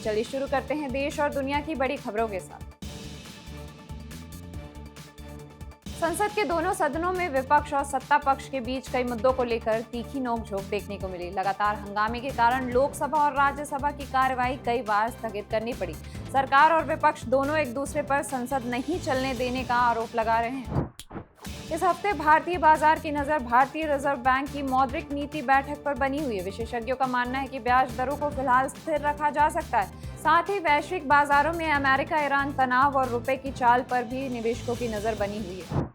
चलिए शुरू करते हैं देश और दुनिया की बड़ी खबरों के साथ। संसद के दोनों सदनों में विपक्ष और सत्ता पक्ष के बीच कई मुद्दों को लेकर तीखी नोकझोंक देखने को मिली। लगातार हंगामे के कारण लोकसभा और राज्यसभा की कार्यवाही कई बार स्थगित करनी पड़ी। सरकार और विपक्ष दोनों एक दूसरे पर संसद नहीं चलने देने का आरोप लगा रहे हैं। इस हफ्ते भारतीय बाजार की नजर भारतीय रिजर्व बैंक की मौद्रिक नीति बैठक पर बनी हुई है। विशेषज्ञों का मानना है कि ब्याज दरों को फिलहाल स्थिर रखा जा सकता है। साथ ही वैश्विक बाजारों में अमेरिका ईरान तनाव और रुपए की चाल पर भी निवेशकों की नजर बनी हुई है।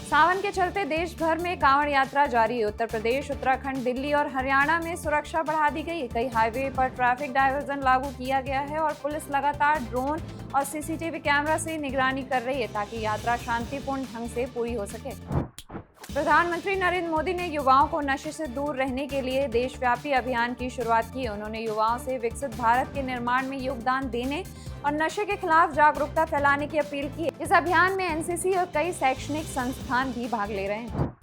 सावन के चलते देश भर में कांवड़ यात्रा जारी है। उत्तर प्रदेश, उत्तराखंड, दिल्ली और हरियाणा में सुरक्षा बढ़ा दी गई है। कई हाईवे पर ट्रैफिक डायवर्जन लागू किया गया है और पुलिस लगातार ड्रोन और सीसीटीवी कैमरा से निगरानी कर रही है ताकि यात्रा शांतिपूर्ण ढंग से पूरी हो सके। प्रधानमंत्री नरेंद्र मोदी ने युवाओं को नशे से दूर रहने के लिए देशव्यापी अभियान की शुरुआत की। उन्होंने युवाओं से विकसित भारत के निर्माण में योगदान देने और नशे के खिलाफ जागरूकता फैलाने की अपील की। इस अभियान में एनसीसी और कई शैक्षणिक संस्थान भी भाग ले रहे हैं।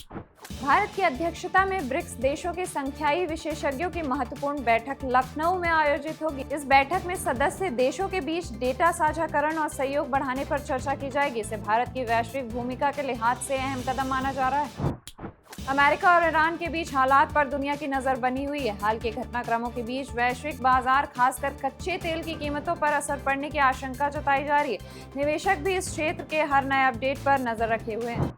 भारत की अध्यक्षता में ब्रिक्स देशों के संख्याई विशेषज्ञों की महत्वपूर्ण बैठक लखनऊ में आयोजित होगी। इस बैठक में सदस्य देशों के बीच डेटा साझाकरण और सहयोग बढ़ाने पर चर्चा की जाएगी। इसे भारत की वैश्विक भूमिका के लिहाज से अहम कदम माना जा रहा है। अमेरिका और ईरान के बीच हालात पर दुनिया की नजर बनी हुई है। हाल के घटनाक्रमों के बीच वैश्विक बाजार, खासकर कच्चे तेल की कीमतों पर असर पड़ने की आशंका जताई जा रही है। निवेशक भी इस क्षेत्र के हर नए अपडेट पर नजर रखे हुए हैं।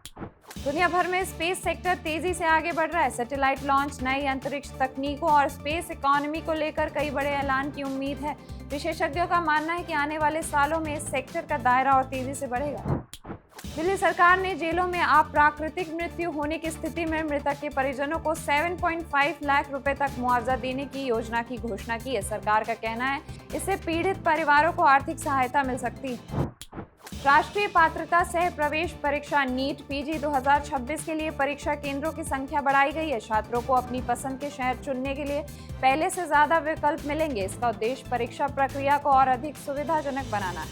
दुनिया भर में स्पेस सेक्टर तेजी से आगे बढ़ रहा है। सैटेलाइट लॉन्च, नई अंतरिक्ष तकनीकों और स्पेस इकोनॉमी को लेकर कई बड़े ऐलान की उम्मीद है। विशेषज्ञों का मानना है कि आने वाले सालों में इस सेक्टर का दायरा और तेजी से बढ़ेगा। दिल्ली सरकार ने जेलों में अप्राकृतिक मृत्यु होने की स्थिति में मृतक के परिजनों को 7.5 लाख रुपए तक मुआवजा देने की योजना की घोषणा की है। सरकार का कहना है इससे पीड़ित परिवारों को आर्थिक सहायता मिल सकती है। राष्ट्रीय पात्रता सह प्रवेश परीक्षा नीट पीजी 2026 के लिए परीक्षा केंद्रों की संख्या बढ़ाई गई है। छात्रों को अपनी पसंद के शहर चुनने के लिए पहले से ज्यादा विकल्प मिलेंगे। इसका उद्देश्य परीक्षा प्रक्रिया को और अधिक सुविधाजनक बनाना है।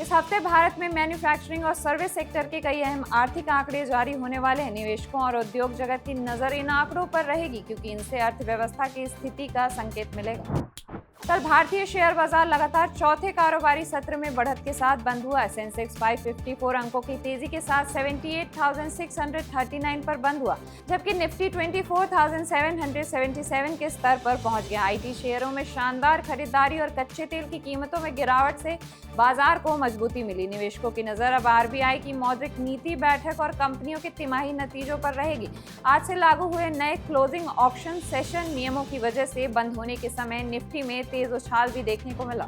इस हफ्ते भारत में मैन्युफैक्चरिंग और सर्विस सेक्टर के कई अहम आर्थिक आंकड़े जारी होने वाले हैं। निवेशकों और उद्योग जगत की नजर इन आंकड़ों पर रहेगी क्योंकि इनसे अर्थव्यवस्था की स्थिति का संकेत मिलेगा। कल भारतीय शेयर बाजार लगातार चौथे कारोबारी सत्र में बढ़त के साथ बंद हुआ है। सेंसेक्स 554 अंकों की तेजी के साथ 78,639 पर बंद हुआ, जबकि निफ्टी 24,777 के स्तर पर पहुंच गया। आईटी शेयरों में शानदार खरीदारी और कच्चे तेल की कीमतों में गिरावट से बाजार को मजबूती मिली। निवेशकों की नजर अब आरबीआई की मौद्रिक नीति बैठक और कंपनियों के तिमाही नतीजों पर रहेगी। आज से लागू हुए नए क्लोजिंग ऑप्शन सेशन नियमों की वजह से बंद होने के समय निफ्टी में तेज उछाल भी देखने को मिला।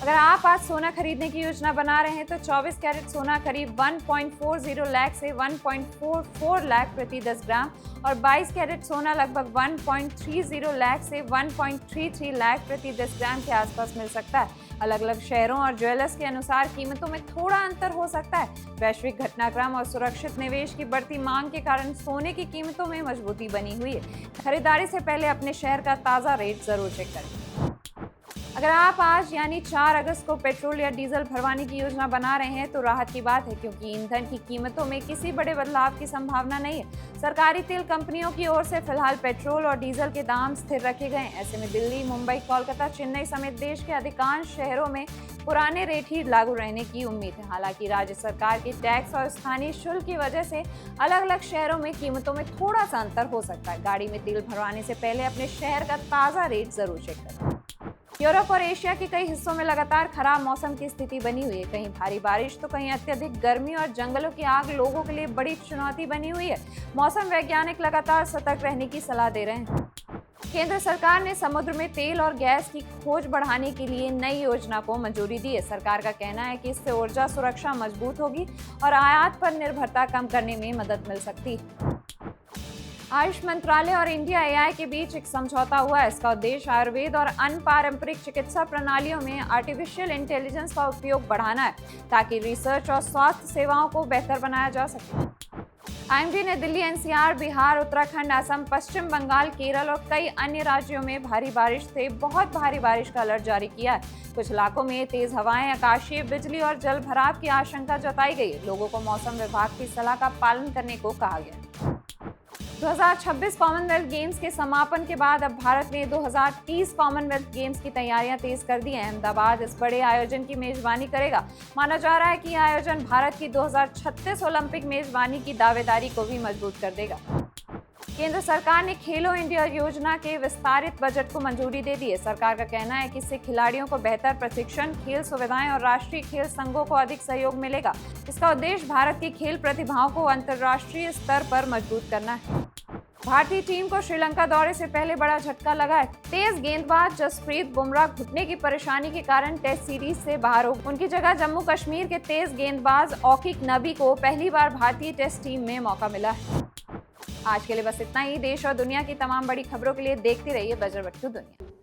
अगर आप आज सोना खरीदने की योजना बना रहे हैं तो 24 कैरेट सोना करीब 1.40 लाख से 1.44 लाख प्रति 10 ग्राम और 22 कैरेट सोना लगभग 1.30 लाख से 1.33 लाख प्रति 10 ग्राम के आसपास मिल सकता है। अलग अलग शहरों और ज्वेलर्स के अनुसार कीमतों में थोड़ा अंतर हो सकता है। वैश्विक घटनाक्रम और सुरक्षित निवेश की बढ़ती मांग के कारण सोने की कीमतों में मजबूती बनी हुई है। खरीदारी से पहले अपने शहर का ताज़ा रेट जरूर चेक करें। अगर आप आज यानी 4 अगस्त को पेट्रोल या डीजल भरवाने की योजना बना रहे हैं तो राहत की बात है क्योंकि ईंधन की कीमतों में किसी बड़े बदलाव की संभावना नहीं है। सरकारी तेल कंपनियों की ओर से फिलहाल पेट्रोल और डीजल के दाम स्थिर रखे गए हैं। ऐसे में दिल्ली, मुंबई, कोलकाता, चेन्नई समेत देश के अधिकांश शहरों में पुराने रेट ही लागू रहने की उम्मीद है। हालांकि राज्य सरकार के टैक्स और स्थानीय शुल्क की वजह से अलग अलग शहरों में कीमतों में थोड़ा सा अंतर हो सकता है। गाड़ी में तेल भरवाने से पहले अपने शहर का ताज़ा रेट जरूर चेक करें। यूरोप और एशिया के कई हिस्सों में लगातार खराब मौसम की स्थिति बनी हुई है। कहीं भारी बारिश तो कहीं अत्यधिक गर्मी और जंगलों की आग लोगों के लिए बड़ी चुनौती बनी हुई है। मौसम वैज्ञानिक लगातार सतर्क रहने की सलाह दे रहे हैं। केंद्र सरकार ने समुद्र में तेल और गैस की खोज बढ़ाने के लिए नई योजना को मंजूरी दी है। सरकार का कहना है कि इससे ऊर्जा सुरक्षा मजबूत होगी और आयात पर निर्भरता कम करने में मदद मिल सकती है। आयुष मंत्रालय और इंडिया एआई के बीच एक समझौता हुआ है। इसका उद्देश्य आयुर्वेद और अन्य पारंपरिक चिकित्सा प्रणालियों में आर्टिफिशियल इंटेलिजेंस का उपयोग बढ़ाना है ताकि रिसर्च और स्वास्थ्य सेवाओं को बेहतर बनाया जा सके। आईएमडी ने दिल्ली, एनसीआर, बिहार, उत्तराखंड, असम, पश्चिम बंगाल, केरल और कई अन्य राज्यों में भारी बारिश से बहुत भारी बारिश का अलर्ट जारी किया है। कुछ इलाकों में तेज हवाएं, आकाशीय बिजली और जल भराव की आशंका जताई गई है। लोगों को मौसम विभाग की सलाह का पालन करने को कहा गया है। 2026 कॉमनवेल्थ गेम्स के समापन के बाद अब भारत ने 2030 कॉमनवेल्थ गेम्स की तैयारियां तेज कर दी हैं। अहमदाबाद इस बड़े आयोजन की मेजबानी करेगा। माना जा रहा है कि यह आयोजन भारत की 2036 ओलंपिक मेजबानी की दावेदारी को भी मजबूत कर देगा। केंद्र सरकार ने खेलो इंडिया योजना के विस्तारित बजट को मंजूरी दे दी है। सरकार का कहना है कि इससे खिलाड़ियों को बेहतर प्रशिक्षण, खेल सुविधाएं और राष्ट्रीय खेल संघों को अधिक सहयोग मिलेगा। इसका उद्देश्य भारत की खेल प्रतिभाओं को अंतर्राष्ट्रीय स्तर पर मजबूत करना है। भारतीय टीम को श्रीलंका दौरे से पहले बड़ा झटका लगा है। तेज गेंदबाज जसप्रीत बुमराह घुटने की परेशानी के कारण टेस्ट सीरीज से बाहर हो। उनकी जगह जम्मू कश्मीर के तेज गेंदबाज औकिक नबी को पहली बार भारतीय टेस्ट टीम में मौका मिला है। आज के लिए बस इतना ही। देश और दुनिया की तमाम बड़ी खबरों के लिए देखते रहिए बजरवट्टू दुनिया।